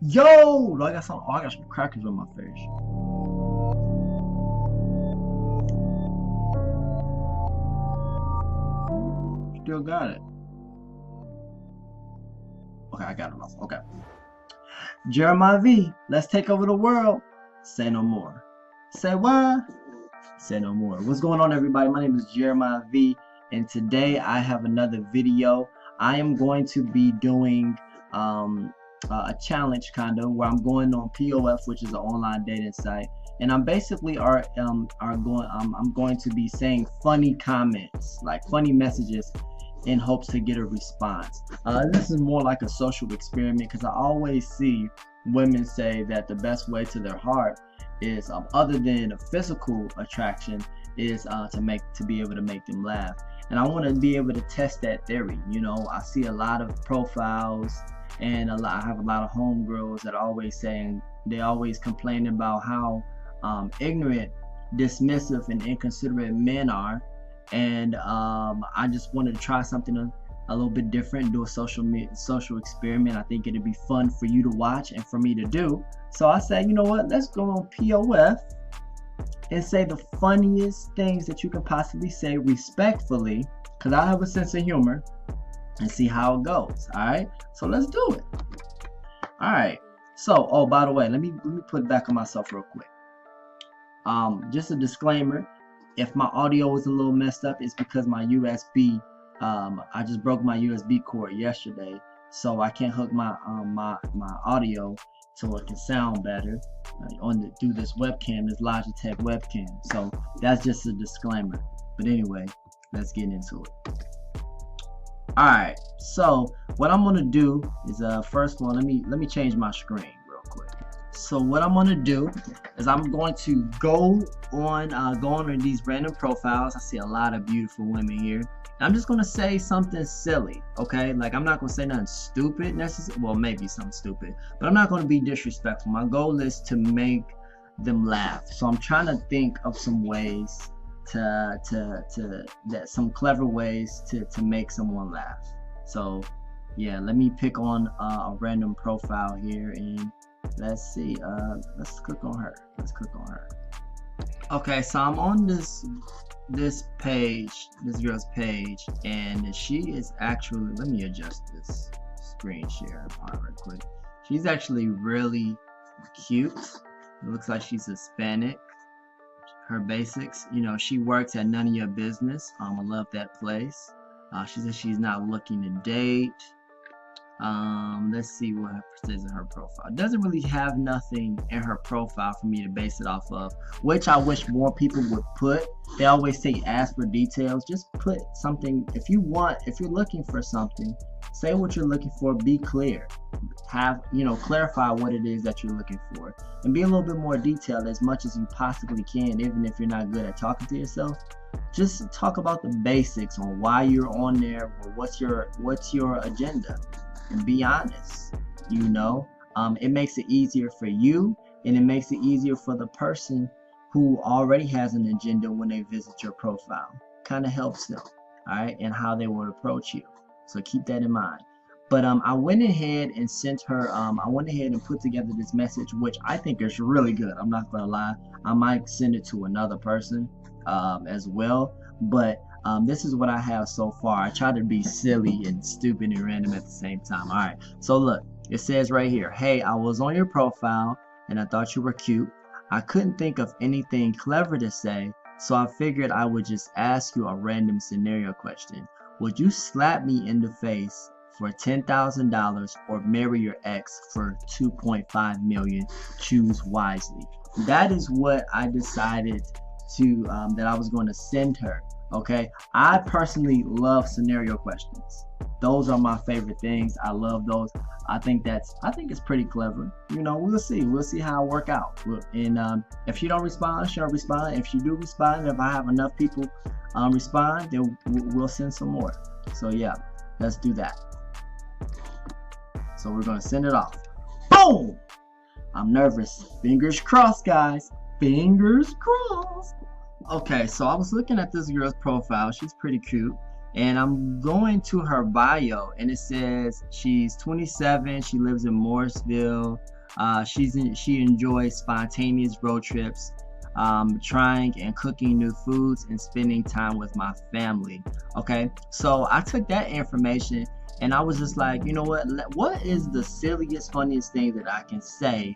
Yo, I got some. Oh, I got some crackers on my face. Still got it. Okay, I got it off. Okay. Jeremiah V, let's take over the world. Say no more. Say what? Say no more. What's going on, everybody? My name is Jeremiah V, and today I have another video. I am going to be doing a challenge kind of where I'm going on POF, which is an online dating site, and I'm basically I'm going to be saying funny comments, like funny messages, in hopes to get a response. This is more like a social experiment because I always see women say that the best way to their heart is other than a physical attraction is to be able to make them laugh. And I want to be able to test that theory. You know, I see a lot of profiles and I have a lot of homegirls that are always saying, they always complain about how ignorant, dismissive, and inconsiderate men are. And I just wanted to try something a little bit different, do a social experiment. I think it'd be fun for you to watch and for me to do. So I said, you know what, let's go on POF and say the funniest things that you can possibly say respectfully, because I have a sense of humor, and see how it goes. All right, so let's do it. All right, so oh, by the way, let me put it back on myself real quick. Just a disclaimer, if my audio is a little messed up, it's because my USB, I just broke my USB cord yesterday, so I can't hook my audio so it can sound better through this webcam, this Logitech webcam. So that's just a disclaimer. But anyway, let's get into it. All right, so what I'm gonna do is first one, let me change my screen real quick. So what I'm gonna do is I'm going to go on these random profiles. I see a lot of beautiful women here. And I'm just gonna say something silly, okay? Like, I'm not gonna say nothing stupid necessarily. Well, maybe something stupid, but I'm not gonna be disrespectful. My goal is to make them laugh. So I'm trying to think of some ways some clever ways to make someone laugh. So yeah, let me pick on a random profile here, and let's see, let's click on her. Okay, so I'm on this page, this girl's page, and she is actually, let me adjust this screen share part real quick. She's actually really cute. It looks like she's Hispanic. Her basics, you know, she works at None of Your Business. I love that place. She says she's not looking to date. Let's see what says in her profile. Doesn't really have nothing in her profile for me to base it off of, which I wish more people would put. They always say ask for details. Just put something. If you're looking for something, say what you're looking for. Be clear. Clarify what it is that you're looking for, and be a little bit more detailed as much as you possibly can. Even if you're not good at talking to yourself, just talk about the basics on why you're on there, or what's your agenda, and be honest. It makes it easier for you, and it makes it easier for the person who already has an agenda when they visit your profile. Kind of helps them, all right, and how they would approach you. So keep that in mind. But I went ahead and sent her, I went ahead and put together this message, which I think is really good. I'm not gonna lie. I might send it to another person as well. But this is what I have so far. I try to be silly and stupid and random at the same time. All right, so look, it says right here, hey, I was on your profile and I thought you were cute. I couldn't think of anything clever to say, so I figured I would just ask you a random scenario question. Would you slap me in the face for $10,000 or marry your ex for $2.5 million? Choose wisely. That is what I decided to that I was going to send her. Okay, I personally love scenario questions. Those are my favorite things. I love those. I think it's pretty clever. We'll see how it work out. And if you don't respond, she don't respond. If you do respond, if I have enough people respond, then we'll send some more. So yeah, let's do that. So we're gonna send it off. Boom! I'm nervous. Fingers crossed, guys. Fingers crossed. Okay, so I was looking at this girl's profile. She's pretty cute. And I'm going to her bio, and it says she's 27. She lives in Morrisville. She enjoys spontaneous road trips, trying and cooking new foods, and spending time with my family. Okay, so I took that information and I was just like, you know what is the silliest, funniest thing that I can say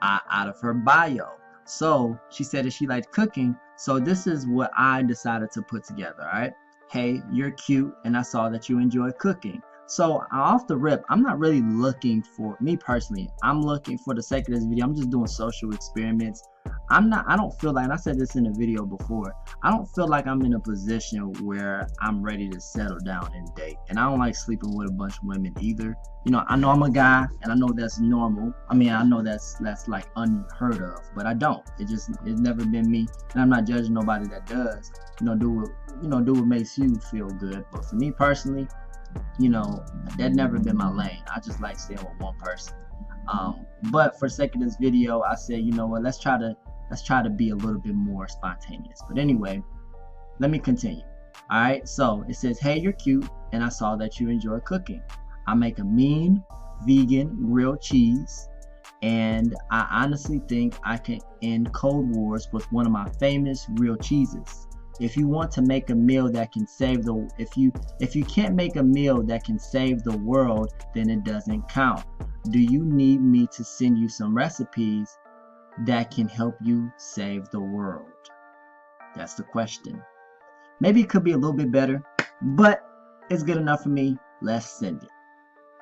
out of her bio? So she said that she liked cooking. So this is what I decided to put together. All right. Hey, you're cute, and I saw that you enjoy cooking. So off the rip, I'm not really looking for me personally. I'm looking for the sake of this video. I'm just doing social experiments. I don't feel like, and I said this in a video before, I don't feel like I'm in a position where I'm ready to settle down and date. And I don't like sleeping with a bunch of women either. You know, I know I'm a guy, and I know that's normal. I mean, I know that's like unheard of, but I don't. It's never been me, and I'm not judging nobody that does. Do what makes you feel good. But for me personally, that never been my lane. I just like staying with one person. But for sake of this video, I said, you know what, let's try to be a little bit more spontaneous. But anyway, let me continue. All right, so it says, hey, you're cute, and I saw that you enjoy cooking. I make a mean vegan grilled cheese, and I honestly think I can end cold wars with one of my famous grilled cheeses. If you want to make a meal that can save the if you can't make a meal that can save the world, then it doesn't count. Do you need me to send you some recipes that can help you save the world? That's the question. Maybe it could be a little bit better, but it's good enough for me. Let's send it.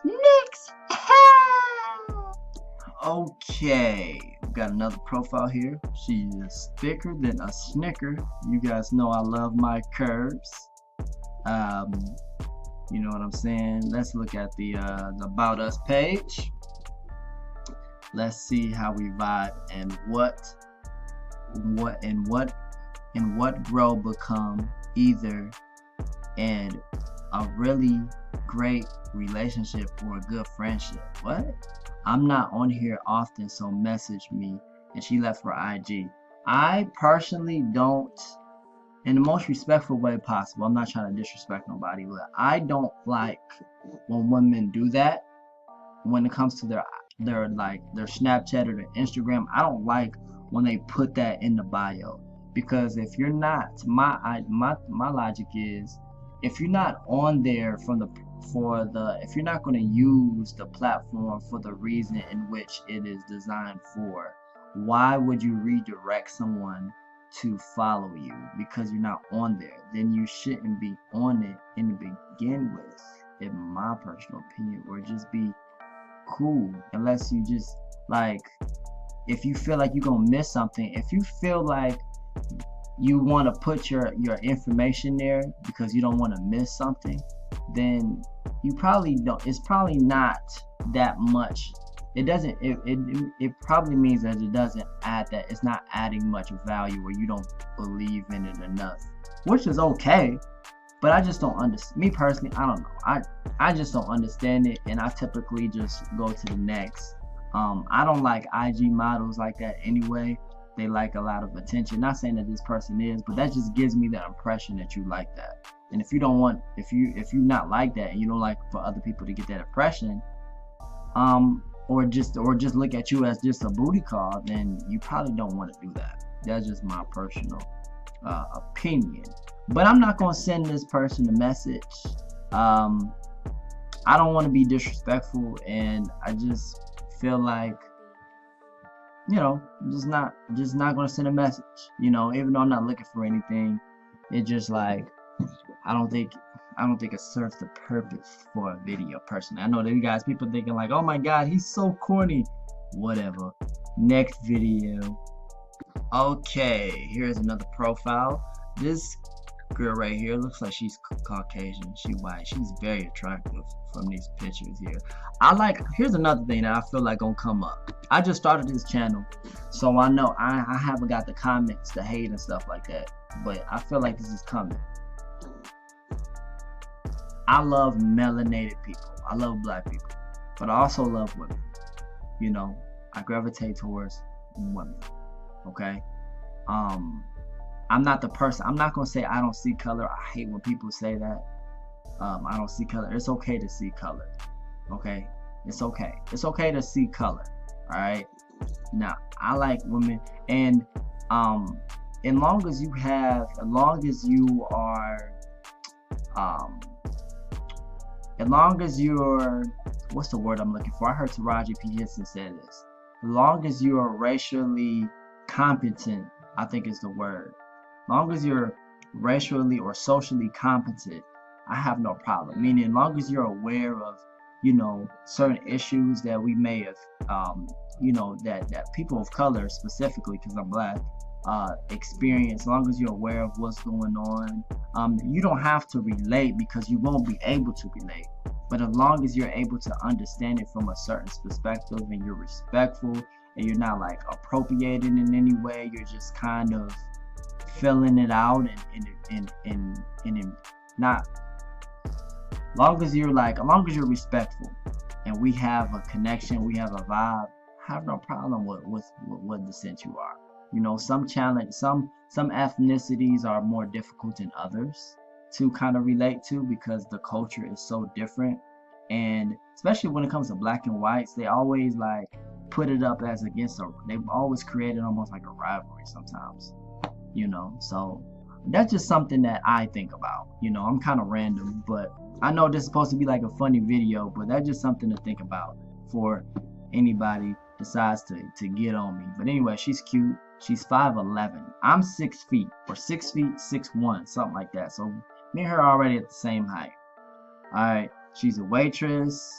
Next. Okay, we've got another profile here. She is thicker than a Snicker. You guys know I love my curves. You know what I'm saying? Let's look at the About Us page. Let's see how we vibe and what grow become either and a really great relationship or a good friendship. What? I'm not on here often, so message me. And she left for IG. I personally don't, in the most respectful way possible, I'm not trying to disrespect nobody, but I don't like when women do that when it comes to their Snapchat or their Instagram. I don't like when they put that in the bio, because if you're not, my logic is, if you're not on there if you're not going to use the platform for the reason in which it is designed for, why would you redirect someone to follow you? Because you're not on there. Then you shouldn't be on it in the begin with, in my personal opinion. Or just be cool, unless you just if you feel like you're gonna miss something, if you feel like you want to put your information there because you don't want to miss something, then you probably don't. It's probably not that much. It doesn't. It probably means that it doesn't add that. It's not adding much value, or you don't believe in it enough, which is okay. But I just don't understand. Me personally, I don't know. I just don't understand it, and I typically just go to the next. I don't like IG models like that anyway. They like a lot of attention. Not saying that this person is, but that just gives me the impression that you like that. And if you don't want, if you're not like that, and you don't like for other people to get that impression, or just look at you as just a booty call, then you probably don't want to do that. That's just my personal opinion. But I'm not gonna send this person a message. I don't want to be disrespectful, and I just feel like, just not gonna send a message. Even though I'm not looking for anything, it just I don't think it serves the purpose for a video personally. I know that you guys, people thinking like, oh my god, he's so corny. Whatever. Next video. Okay, here's another profile. This girl right here looks like she's Caucasian. She's white. She's very attractive from these pictures here. Here's another thing that I feel like gonna come up. I just started this channel, so I know I haven't got the comments, the hate and stuff like that, but I feel like this is coming. I love melanated people. I love black people, but I also love women. I gravitate towards women. Okay. I'm not the person. I'm not gonna say I don't see color. I hate when people say that. I don't see color. It's okay to see color. Okay, it's okay. It's okay to see color. All right. Now, I like women, and as long as you have, as long as you are, as long as you're, what's the word I'm looking for? I heard Taraji P. Henson say this. As long as you are racially competent, I think is the word. As long as you're racially or socially competent, I have no problem. Meaning, as long as you're aware of, you know, certain issues that we may have, you know, that people of color specifically, because I'm black, experience. As long as you're aware of what's going on, you don't have to relate because you won't be able to relate. But as long as you're able to understand it from a certain perspective and you're respectful and you're not like appropriated in any way, you're just kind of filling it out and not. As long as you're respectful and we have a connection, we have a vibe, I have no problem with what descent you are. You know, some ethnicities are more difficult than others to kind of relate to because the culture is so different, and especially when it comes to black and whites, they always like put it up as against they've always created almost like a rivalry sometimes, you know. So that's just something that I think about. You know, I'm kind of random, but I know this is supposed to be like a funny video, but that's just something to think about for anybody decides to get on me. But anyway, she's cute. She's 5'11". I'm 6 feet, or 6 feet 6'1", something like that. So me and her are already at the same height. All right, she's a waitress.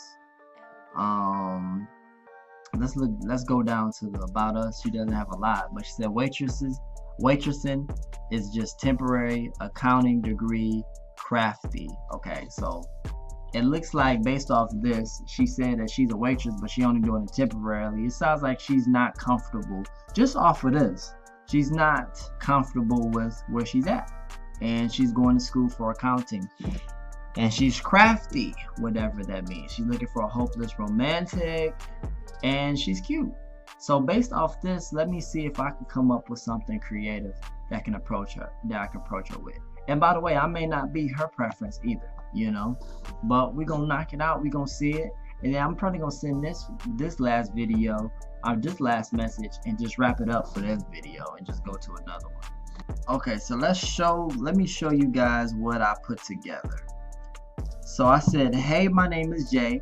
Let's go down to the about us. She doesn't have a lot, but she said waitressing is just temporary, accounting degree, crafty. Okay, so it looks like based off this, she said that she's a waitress, but she only doing it temporarily. It sounds like she's not comfortable. Just off of this, she's not comfortable with where she's at, and she's going to school for accounting. And she's crafty, whatever that means. She's looking for a hopeless romantic, and she's cute. So based off this, let me see if I can come up with something creative that I can approach her with. And by the way, I may not be her preference either, you know, but we're gonna knock it out. We're gonna see it, and then I'm probably gonna send this last video, or this last message, and just wrap it up for this video and just go to another one. Okay, so let me show you guys what I put together. So I said, hey, my name is Jay.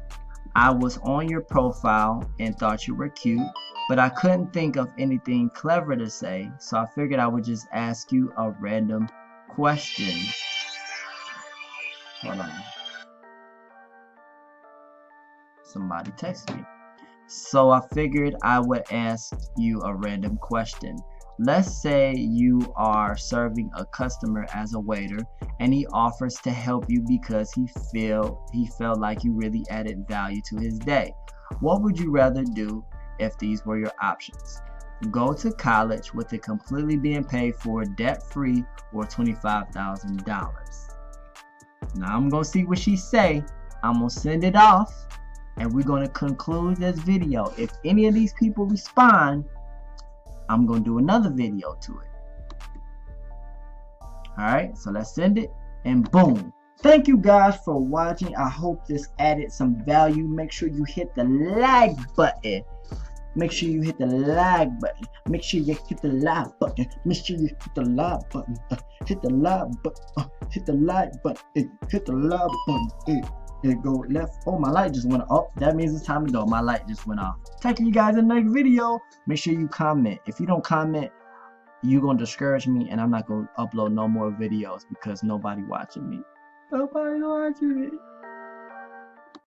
I was on your profile and thought you were cute, but I couldn't think of anything clever to say, so I figured I would just ask you a random question. Hold on. Somebody text me. So I figured I would ask you a random question. Let's say you are serving a customer as a waiter and he offers to help you because he felt like you really added value to his day. What would you rather do if these were your options? Go to college with it completely being paid for, debt-free, or $25,000. Now I'm going to see what she say. I'm going to send it off, and we're going to conclude this video. If any of these people respond, I'm going to do another video to it. Alright, so let's send it, and boom. Thank you guys for watching. I hope this added some value. Make sure you hit the like button. Make sure you hit the like button. Make sure you hit the like button. Make sure you hit the like button. Hit the like button. Hit the like button. Hit the like button. And go left. Oh, my light just went off. That means it's time to go. My light just went off. Talking to you guys in the next video. Make sure you comment. If you don't comment, you're going to discourage me, and I'm not going to upload no more videos because nobody watching me. Nobody's watching me.